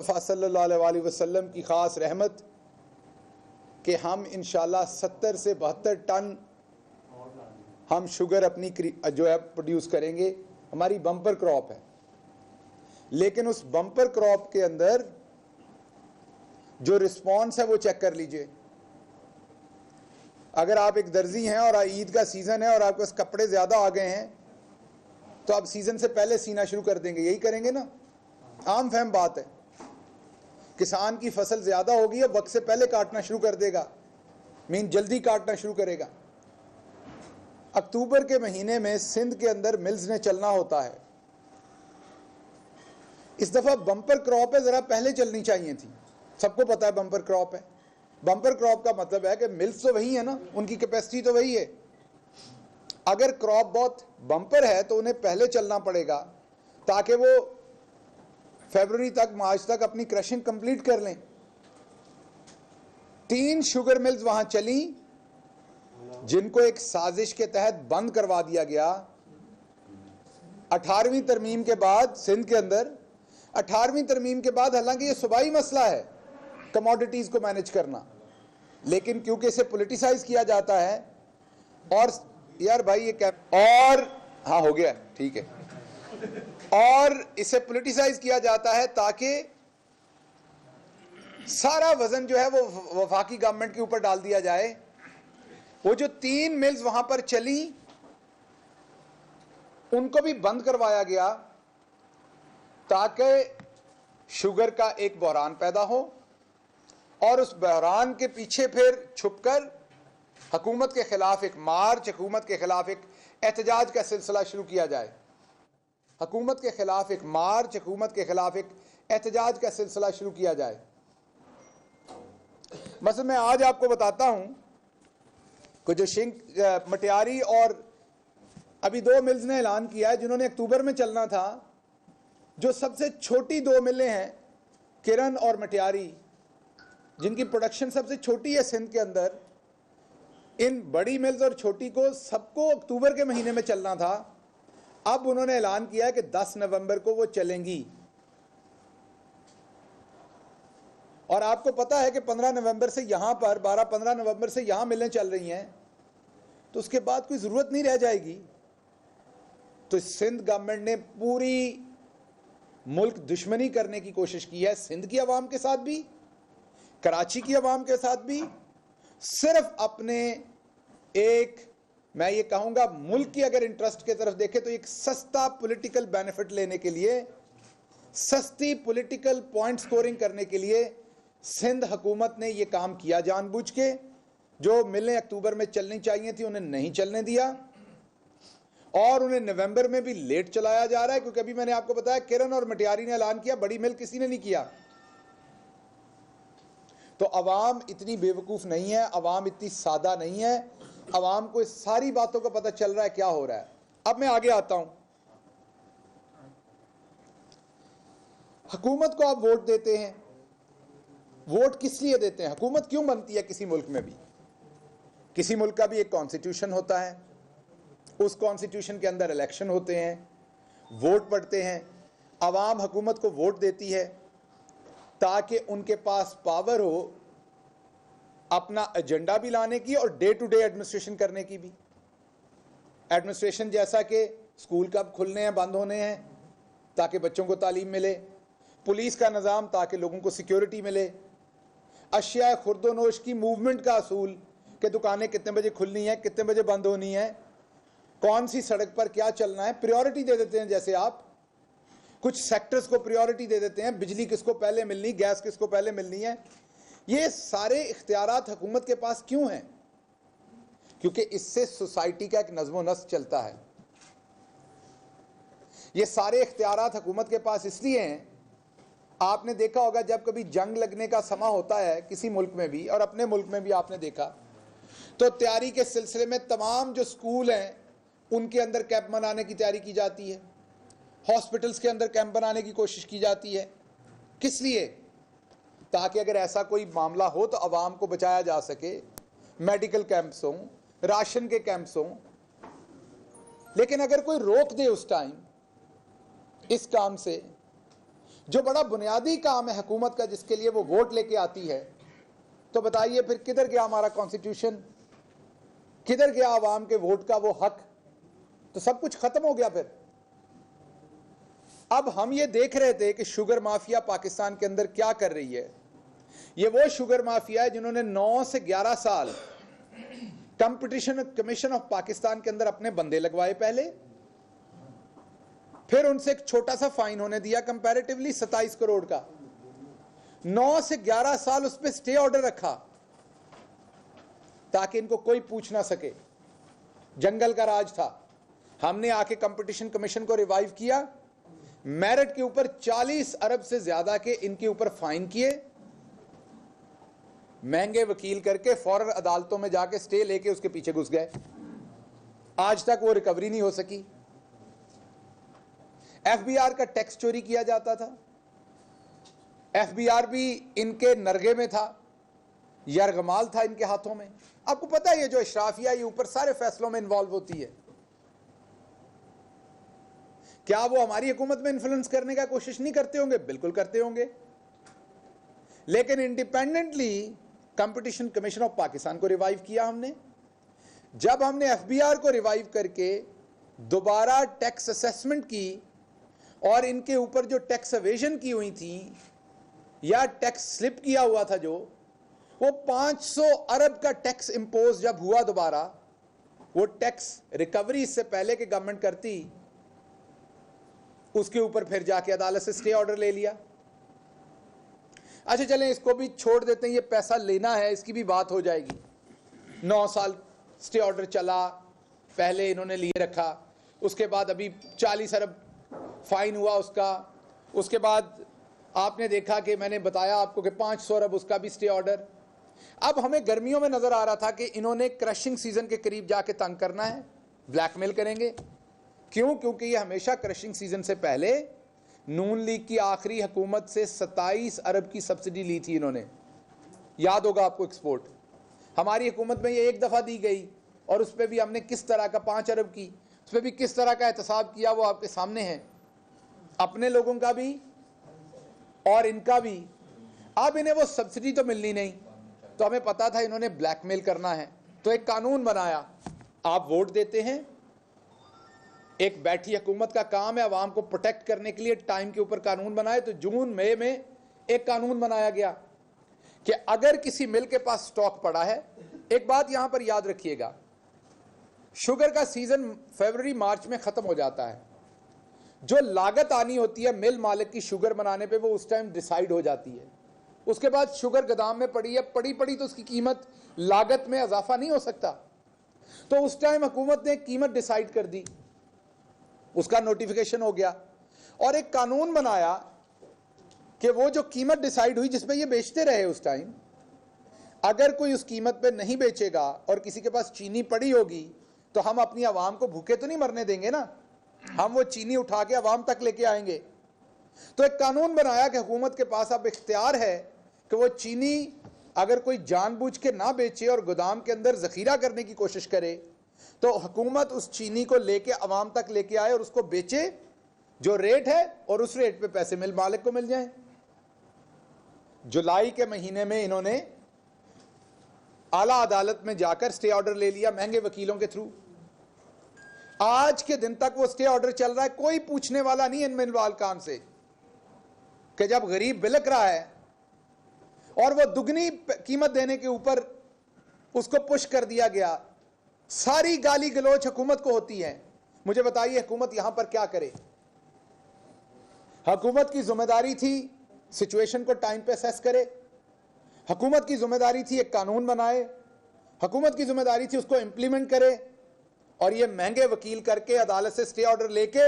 सल्लल्लाहु अलैहि वसल्लम की ख़ास रहमत कि हम इंशाल्लाह 70 से 72 टन हम शुगर अपनी जो है प्रोड्यूस करेंगे। हमारी बम्पर क्रॉप है, लेकिन उस बम्पर क्रॉप के अंदर जो रिस्पॉन्स है वो चेक कर लीजिए। अगर आप एक दर्जी हैं और ईद का सीज़न है और आपके पास कपड़े ज़्यादा आ गए हैं तो आप सीज़न से पहले सीना शुरू कर देंगे, यही करेंगे ना। आम फहम बात है। किसान की फसल ज़्यादा होगी और वक्त से पहले काटना शुरू कर देगा, जल्दी काटना शुरू करेगा। अक्टूबर के महीने में सिंध के अंदर मिल्स ने चलना होता है। इस दफ़ा बम्पर क्रॉप है, ज़रा पहले चलनी चाहिए थी। सबको पता है बम्पर क्रॉप है। बम्पर क्रॉप का मतलब है कि मिल्स तो वही है ना, उनकी कैपेसिटी तो वही है। अगर क्रॉप बहुत बम्पर है तो उन्हें पहले चलना पड़ेगा ताकि वो फरवरी तक, मार्च तक अपनी क्रशिंग कंप्लीट कर लें। 3 शुगर मिल्स वहां चली जिनको एक साजिश के तहत बंद करवा दिया गया। 18वीं तरमीम के बाद सिंध के अंदर 18वीं तरमीम के बाद, हालांकि ये सूबाई मसला है कमोडिटीज को मैनेज करना, लेकिन क्योंकि इसे पॉलिटिसाइज किया जाता है और यार भाई ये क्या, और हाँ हो गया ठीक है, और इसे पॉलिटिसाइज किया जाता है ताकि सारा वजन जो है वो वफाकी गवर्नमेंट के ऊपर डाल दिया जाए। वो जो 3 मिल्स वहां पर चली उनको भी बंद करवाया गया ताकि शुगर का एक बहरान पैदा हो और उस बहरान के पीछे फिर छुपकर हुकूमत के खिलाफ एक मार्च, हुकूमत के खिलाफ एक एहतजाज का सिलसिला शुरू किया जाए। हुकूमत के खिलाफ एक मार्च, हुकूमत के खिलाफ एक एहतजाज का सिलसिला शुरू किया जाए। मसलन मैं आज आपको बताता हूं कि जो मटियारी और अभी 2 मिल्स ने ऐलान किया है जिन्होंने अक्टूबर में चलना था। जो सबसे छोटी 2 मिलें हैं किरण और मटियारी, जिनकी प्रोडक्शन सबसे छोटी है सिंध के अंदर, इन बड़ी मिल्स और छोटी को सबको अक्टूबर के महीने में चलना था। अब उन्होंने ऐलान किया है कि 10 नवंबर को वो चलेंगी। और आपको पता है कि 15 नवंबर से यहां पर 12-15 नवंबर से यहां मिलें चल रही हैं, तो उसके बाद कोई जरूरत नहीं रह जाएगी। तो सिंध गवर्नमेंट ने पूरी मुल्क दुश्मनी करने की कोशिश की है, सिंध की आवाम के साथ भी, कराची की आवाम के साथ भी, सिर्फ अपने एक, मैं ये कहूंगा मुल्क की अगर इंटरेस्ट की तरफ देखें तो एक सस्ता पॉलिटिकल बेनिफिट लेने के लिए, सस्ती पॉलिटिकल पॉइंट स्कोरिंग करने के लिए सिंध हुकूमत ने यह काम किया जानबूझ के। जो मिलें अक्टूबर में चलनी चाहिए थी उन्हें नहीं चलने दिया और उन्हें नवंबर में भी लेट चलाया जा रहा है, क्योंकि अभी मैंने आपको बताया किरण और मटियारी ने ऐलान किया, बड़ी मिल किसी ने नहीं किया। तो अवाम इतनी बेवकूफ नहीं है, अवाम इतनी सादा नहीं है, अवाम को इस सारी बातों का पता चल रहा है क्या हो रहा है। अब मैं आगे आता हूं। हुकूमत को आप वोट देते हैं, वोट किस लिए देते हैं? हुकूमत क्यों बनती है किसी मुल्क में भी? किसी मुल्क का भी एक कॉन्स्टिट्यूशन होता है, उस कॉन्स्टिट्यूशन के अंदर इलेक्शन होते हैं, वोट पड़ते हैं, अवाम हुकूमत को वोट देती है ताकि उनके पास पावर हो अपना एजेंडा भी लाने की और डे टू डे एडमिनिस्ट्रेशन करने की भी। एडमिनिस्ट्रेशन जैसा कि स्कूल कब खुलने हैं, बंद होने हैं ताकि बच्चों को तालीम मिले, पुलिस का निज़ाम ताकि लोगों को सिक्योरिटी मिले, अशिया खुर्दोनोश की मूवमेंट का असूल कि दुकानें कितने बजे खुलनी है, कितने बजे बंद होनी है, कौन सी सड़क पर क्या चलना है, प्रायोरिटी दे देते हैं। जैसे आप कुछ सेक्टर्स को प्रायोरिटी दे देते हैं, बिजली किसको पहले मिलनी, गैस किसको पहले मिलनी है। ये सारे इख्तियारात हुकूमत के पास क्यों हैं? क्योंकि इससे सोसाइटी का एक नज़्म व नस्क चलता है। ये सारे इख्तियारात हुकूमत के पास इसलिए हैं, आपने देखा होगा जब कभी जंग लगने का समा होता है किसी मुल्क में भी, और अपने मुल्क में भी आपने देखा, तो तैयारी के सिलसिले में तमाम जो स्कूल हैं उनके अंदर कैंप बनाने की तैयारी की जाती है, हॉस्पिटल्स के अंदर कैंप बनाने की कोशिश की जाती है। किस लिए? ताकि अगर ऐसा कोई मामला हो तो आवाम को बचाया जा सके, मेडिकल कैंप्स हों, राशन के कैंप्स हों। लेकिन अगर कोई रोक दे उस टाइम इस काम से, जो बड़ा बुनियादी काम है हुकूमत का, जिसके लिए वो वोट लेके आती है, तो बताइए फिर किधर गया हमारा कॉन्स्टिट्यूशन, किधर गया आवाम के वोट का वो हक? तो सब कुछ खत्म हो गया फिर। अब हम ये देख रहे थे कि शुगर माफिया पाकिस्तान के अंदर क्या कर रही है। ये वो शुगर माफिया है जिन्होंने 9 से 11 साल कंपटीशन कमीशन ऑफ पाकिस्तान के अंदर अपने बंदे लगवाए पहले, फिर उनसे एक छोटा सा फाइन होने दिया कंपैरेटिवली 27 करोड़ का, 9 से 11 साल उस पर स्टे ऑर्डर रखा ताकि इनको कोई पूछ ना सके। जंगल का राज था। हमने आके कंपटीशन कमीशन को रिवाइव किया, मेरिट के ऊपर 40 अरब से ज्यादा के इनके ऊपर फाइन किए, महंगे वकील करके फौरन अदालतों में जाके स्टे लेके उसके पीछे घुस गए। आज तक वो रिकवरी नहीं हो सकी। एफबीआर का टैक्स चोरी किया जाता था, एफबीआर भी इनके नरगे में था, यरगमाल था इनके हाथों में। आपको पता है ये जो अशराफिया ये ऊपर सारे फैसलों में इन्वॉल्व होती है। क्या वो हमारी हुकूमत में इन्फ्लुएंस करने का कोशिश नहीं करते होंगे? बिल्कुल करते होंगे, लेकिन independently competition commission of Pakistan को रिवाइव किया हमने। जब हमने एफबीआर को रिवाइव करके दोबारा टैक्स असेसमेंट की और इनके ऊपर जो टैक्स एवेजन की हुई थी या टैक्स स्लिप किया हुआ था जो, वो 500 अरब का टैक्स इंपोज जब हुआ दोबारा, वो टैक्स रिकवरी इससे पहले कि गवर्नमेंट करती, उसके ऊपर फिर जाके अदालत से स्टे ऑर्डर ले लिया। अच्छा चलें इसको भी छोड़ देते हैं, ये पैसा लेना है इसकी भी बात हो जाएगी। 9 साल स्टे ऑर्डर चला, पहले इन्होंने लिए रखा, उसके बाद अभी 40 अरब फाइन हुआ उसका, उसके बाद आपने देखा कि मैंने बताया आपको कि 500 अरब उसका भी स्टे ऑर्डर। अब हमें गर्मियों में नजर आ रहा था कि इन्होंने क्रशिंग सीजन के करीब जाके तंग करना है, ब्लैकमेल करेंगे। क्यों? क्योंकि ये हमेशा क्रशिंग सीजन से पहले नून लीग की आखिरी हुकूमत से 27 अरब की सब्सिडी ली थी इन्होंने, याद होगा आपको। एक्सपोर्ट हमारी हुकूमत में ये एक दफा दी गई और उस पर भी हमने किस तरह का 5 अरब की, उस पर भी किस तरह का एहतसाब किया वो आपके सामने है, अपने लोगों का भी और इनका भी। अब इन्हें वो सब्सिडी तो मिलनी नहीं, तो हमें पता था इन्होंने ब्लैकमेल करना है, तो एक कानून बनाया। आप वोट देते हैं, एक बैठी हुकूमत का काम है अवाम को प्रोटेक्ट करने के लिए टाइम के ऊपर कानून बनाए। तो जून मई में एक कानून बनाया गया कि अगर किसी मिल के पास स्टॉक पड़ा है, एक बात यहां पर याद रखिएगा, शुगर का सीजन फरवरी मार्च में खत्म हो जाता है। जो लागत आनी होती है मिल मालिक की शुगर बनाने पे, वो उस टाइम डिसाइड हो जाती है। उसके बाद शुगर गोदाम में पड़ी है, पड़ी तो उसकी कीमत लागत में इजाफा नहीं हो सकता। तो उस टाइम हुकूमत ने कीमत डिसाइड कर दी, उसका नोटिफिकेशन हो गया और एक कानून बनाया कि वो जो कीमत डिसाइड हुई जिसमें ये बेचते रहे उस टाइम, अगर कोई उस कीमत पे नहीं बेचेगा और किसी के पास चीनी पड़ी होगी तो हम अपनी आवाम को भूखे तो नहीं मरने देंगे ना, हम वो चीनी उठा के आवाम तक लेके आएंगे। तो एक कानून बनाया कि हुकूमत के पास अब इख्तियार है कि वो चीनी अगर कोई जानबूझ के ना बेचे और गोदाम के अंदर जखीरा करने की कोशिश करे, तो हुकूमत उस चीनी को लेके अवाम तक लेके आए और उसको बेचे जो रेट है, और उस रेट पे पैसे मिल मालिक को मिल जाए। जुलाई के महीने में इन्होंने आला अदालत में जाकर स्टे ऑर्डर ले लिया महंगे वकीलों के थ्रू। आज के दिन तक वो स्टे ऑर्डर चल रहा है, कोई पूछने वाला नहीं इन मिलवाल कान से कि जब गरीब बिलक रहा है और वो दुगनी कीमत देने के ऊपर उसको पुश कर दिया गया। सारी गाली गलोच हुकूमत को होती है। मुझे बताइए हुकूमत यहां पर क्या करे? हुकूमत की जिम्मेदारी थी सिचुएशन को टाइम पे असेस करे, हुकूमत की जिम्मेदारी थी एक कानून बनाए, हुकूमत की जिम्मेदारी थी उसको इंप्लीमेंट करे, और ये महंगे वकील करके अदालत से स्टे ऑर्डर लेके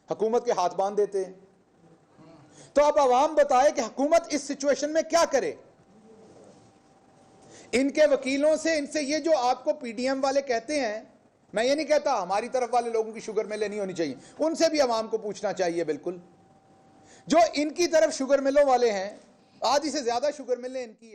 हुकूमत के हाथ बांध देते हैं। तो अब अवाम बताए कि हुकूमत इस सिचुएशन में क्या करे। इनके वकीलों से, इनसे ये जो आपको पीडीएम वाले कहते हैं, मैं ये नहीं कहता हमारी तरफ वाले लोगों की शुगर मिलें नहीं होनी चाहिए, उनसे भी अवाम को पूछना चाहिए। बिल्कुल जो इनकी तरफ शुगर मिलों वाले हैं, आधी से ज्यादा शुगर मिलें इनकी है।